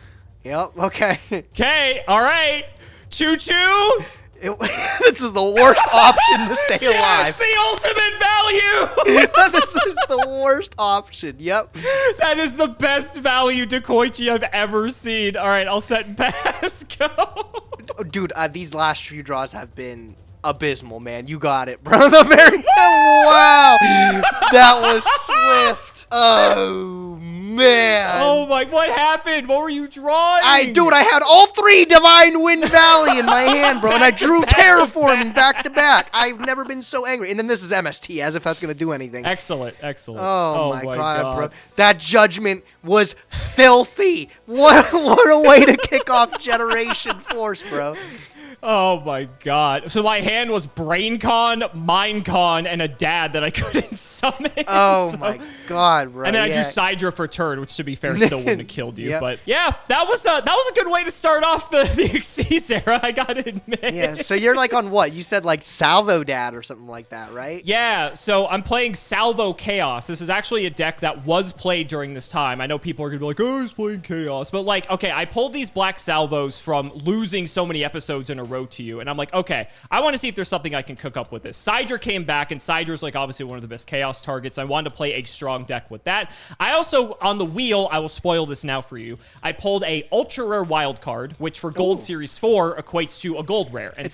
Yep. Okay. Okay. All right. Choo-choo. This is the worst option to stay alive. It's the ultimate value. This is the worst option. Yep. That is the best value Dekoichi I've ever seen. All right, I'll set and pass. Go. Dude, these last few draws have been abysmal, man. You got it, bro. The very wow. That was swift. Oh man. Oh my, what happened? What were you drawing? Dude, I had all 3 Divine Wind Valley in my hand, bro, and I drew Terraforming back to back. I've never been so angry. And then this is MST, as if that's gonna do anything. Excellent, excellent. Oh my god, bro. That judgment was filthy. What a way to kick off Generation Force, bro. Oh my god. So my hand was Brain Con, Mind Con, and a dad that I couldn't summon. Oh my god, bro. And then I drew Sidra for turn, which to be fair still wouldn't have killed you. Yep. But yeah, that was a good way to start off the Xyz era, I gotta admit. Yeah, so you're like on what? You said like Salvo Dad or something like that, right? Yeah, so I'm playing Salvo Chaos. This is actually a deck that was played during this time. I know people are gonna be like, oh, he's playing Chaos. But like, okay, I pulled these black salvos from losing so many episodes in a row to you, and I'm like, okay, I want to see if there's something I can cook up with this. Sidra came back, and Sidra's like obviously one of the best Chaos targets. I wanted to play a strong deck with that. I also, on the wheel, I will spoil this now for you, I pulled a ultra rare wild card, which for Gold Series 4 equates to a gold rare. And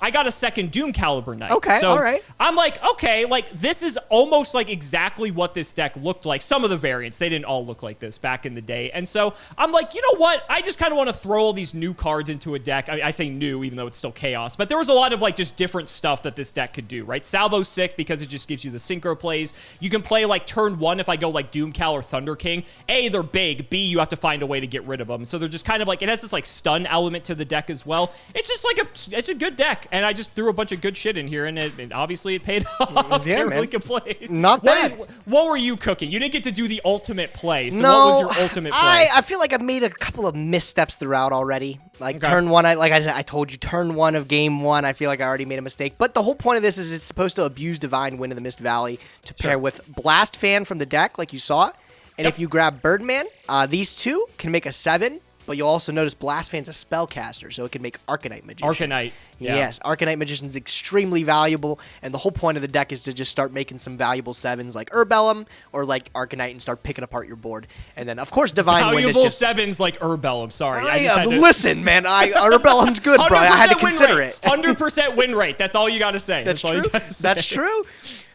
I got a second Doom Caliber Knight. Okay, so all right. I'm like, okay, like this is almost like exactly what this deck looked like. Some of the variants, they didn't all look like this back in the day. And so I'm like, you know what? I just kind of want to throw all these new cards into a deck. I mean, I say new, even though it's still Chaos, but there was a lot of like just different stuff that this deck could do, right? Salvo's sick because it just gives you the synchro plays. You can play like turn 1 if I go like Doom Cal or Thunder King. A, they're big. B, you have to find a way to get rid of them. So they're just kind of like, it has this like stun element to the deck as well. It's just like it's a good deck. And I just threw a bunch of good shit in here, and obviously it paid off. Yeah, Can't man. really complain. Not bad. What were you cooking? You didn't get to do the ultimate play. So no, what was your ultimate play? I feel like I've made a couple of missteps throughout already. Like turn 1, I told you, turn 1 of game 1, I feel like I already made a mistake. But the whole point of this is it's supposed to abuse Divine Wind of the Mist Valley to pair with Blast Fan from the deck, like you saw. And if you grab Birdman, these two can make a 7. But you'll also notice Blast Fan's a spellcaster, so it can make Arcanite Magician. Arcanite. Yeah. Yes, Arcanite Magician is extremely valuable, and the whole point of the deck is to just start making some valuable 7s like Urbellum or like Arcanite and start picking apart your board. And then, of course, Divine Wind is just... Valuable 7s like Urbellum, sorry. Listen, man, Urbellum's good, bro. I had to consider it. 100% win rate, that's all you got to say. That's true. All you gotta say. That's true.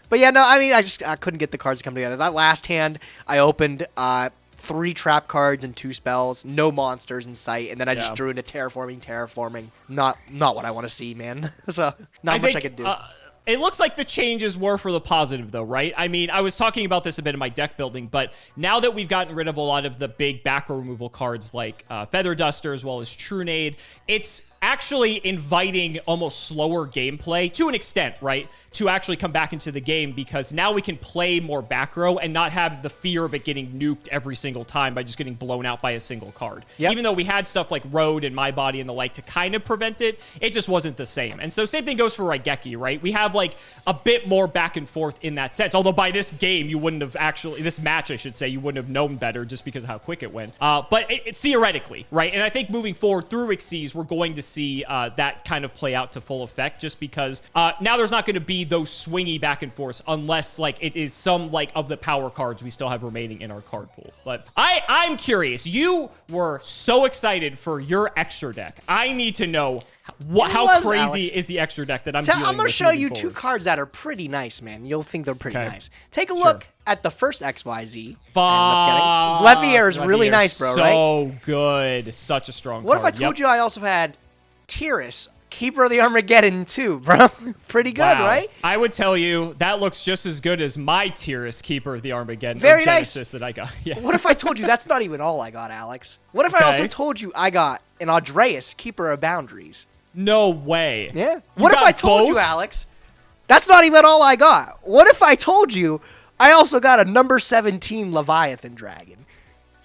But yeah, no, I mean, I couldn't get the cards to come together. That last hand, I opened... 3 trap cards and 2 spells, no monsters in sight, and then I just drew into terraforming. Not what I want to see, man. So not much I could do. It looks like the changes were for the positive, though, right? I mean, I was talking about this a bit in my deck building, but now that we've gotten rid of a lot of the big back removal cards like Feather Duster as well as Trunade, it's actually inviting almost slower gameplay to an extent, right? To actually come back into the game, because now we can play more back row and not have the fear of it getting nuked every single time by just getting blown out by a single card. Yep. Even though we had stuff like Road and My Body and the like to kind of prevent it, it just wasn't the same. And so same thing goes for Raigeki, right? We have like a bit more back and forth in that sense. Although by this game, you wouldn't have actually, this match, I should say, you wouldn't have known better just because of how quick it went. But it theoretically, right? And I think moving forward through Xyz, we're going to see that kind of play out to full effect, just because now there's not going to be those swingy back and forth unless like it is some like of the power cards we still have remaining in our card pool. But I'm curious. You were so excited for your extra deck. I need to know how crazy Alex. Is the extra deck that I'm dealing with. I'm going to show you forward. two cards that are pretty nice, man. You'll think they're pretty Okay. nice. Take a look at the first XYZ. Fuck. Levier is really Levier's nice, bro, right? So good. Such a strong What card. if I told you I also had Tyrus, Keeper of the Armageddon too, bro? Pretty good, Wow. right? I would tell you that looks just as good as my Tyrus, Keeper of the Armageddon Very or nice. Genesis that I got. Yeah. What if I told you that's not even all I got, Alex? What if I Okay. also told you I got an Andreas, Keeper of Boundaries? No way. Yeah. You What if got I told you, both? Alex? That's not even all I got. What if I told you I also got a number 17 Leviathan Dragon?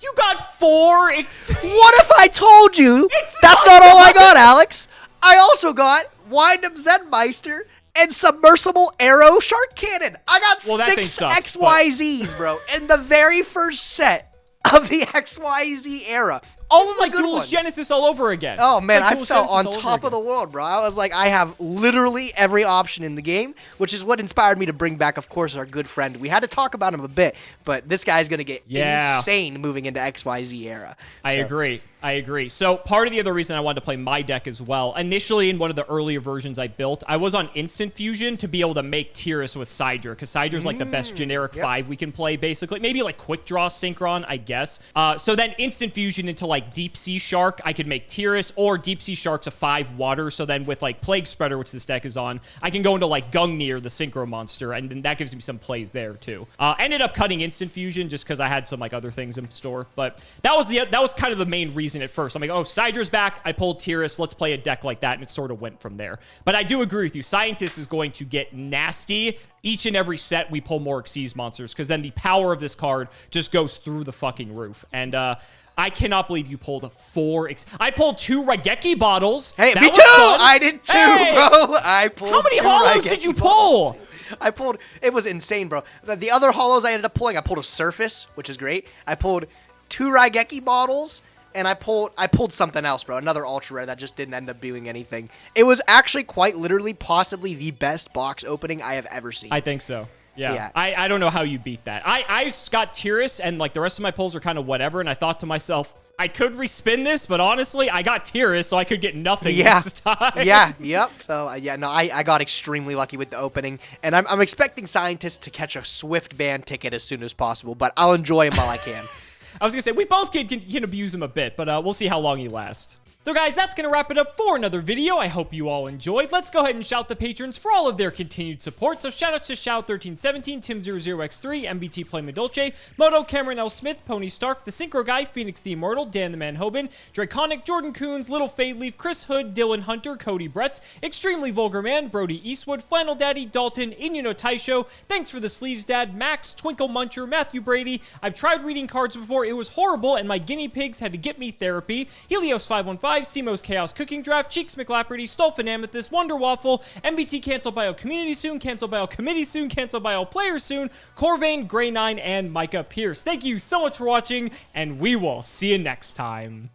You got 4 What if I told you It's that's not not all I got, Alex? I also got Wind Up Zenmeister and Submersible Arrow Shark Cannon. I got Well, that thing 6 sucks, XYZs, bro, in the very first set of the XYZ era. All This of is the like good Duel ones. Genesis all over again. Oh man, Like I Duel felt Genesis on all over top of the again. world, bro. I was like, I have literally every option in the game, which is what inspired me to bring back, of course, our good friend. We had to talk about him a bit, but this guy's gonna get insane moving into XYZ era. I agree. I agree. So part of the other reason I wanted to play my deck as well, initially in one of the earlier versions I built, I was on Instant Fusion to be able to make Tyrus with Sidra, because Sidra's like the best generic 5 we can play, basically. Maybe like Quick Draw Synchron, I guess. So then Instant Fusion into like Deep Sea Shark, I could make Tyrus, or Deep Sea Shark's a 5 water, so then with like Plague Spreader, which this deck is on, I can go into like Gungnir, the Synchro monster, and then that gives me some plays there too. Ended up cutting Instant Fusion just because I had some like other things in store, but that was kind of the main reason at first. I'm like, oh, Sidra's back, I pulled Tyrus, let's play a deck like that, and it sort of went from there. But I do agree with you, Scientist is going to get nasty. Each and every set we pull more Xyz monsters, because then the power of this card just goes through the fucking roof. And I cannot believe you pulled 4 I pulled 2 Raigeki bottles. Hey, That me was too! fun. I did too, Hey! bro! I pulled How many 2 hollows Raigeki did you bottles. pull? I pulled, it was insane, bro. The other hollows I ended up pulling, I pulled a Surface, which is great. I pulled 2 Raigeki bottles, and I pulled something else, bro. Another ultra rare that just didn't end up doing anything. It was actually quite literally possibly the best box opening I have ever seen. I think so. Yeah. Yeah. I don't know how you beat that. I got Tyrus, and like the rest of my pulls are kind of whatever, and I thought to myself, I could respin this, but honestly, I got Tyrus, so I could get nothing next time. Yep. So, I got extremely lucky with the opening, and I'm expecting Scientists to catch a swift ban ticket as soon as possible, but I'll enjoy him while I can. I was going to say, we both can abuse him a bit, but we'll see how long he lasts. So guys, that's going to wrap it up for another video. I hope you all enjoyed. Let's go ahead and shout the patrons for all of their continued support. So shoutouts to Shout1317, Tim00x3, MBT Play Medolce, Moto, Cameron L. Smith, Pony Stark, The Synchro Guy, Phoenix the Immortal, Dan the Man Hoban, Draconic, Jordan Coons, Little Fade Leaf, Chris Hood, Dylan Hunter, Cody Bretz, Extremely Vulgar Man, Brody Eastwood, Flannel Daddy, Dalton, Inuno Taisho, Thanks for the Sleeves Dad, Max, Twinkle Muncher, Matthew Brady. I've tried reading cards before. It was horrible, and my guinea pigs had to get me therapy. Helios515, Simo's Chaos Cooking Draft, Cheeks McLaperty, Stolfin Amethyst, Wonder Waffle, MBT Cancel by all community soon, Cancel by all committee soon, Cancel by all players soon, Corvain, Gray9, and Micah Pierce. Thank you so much for watching, and we will see you next time.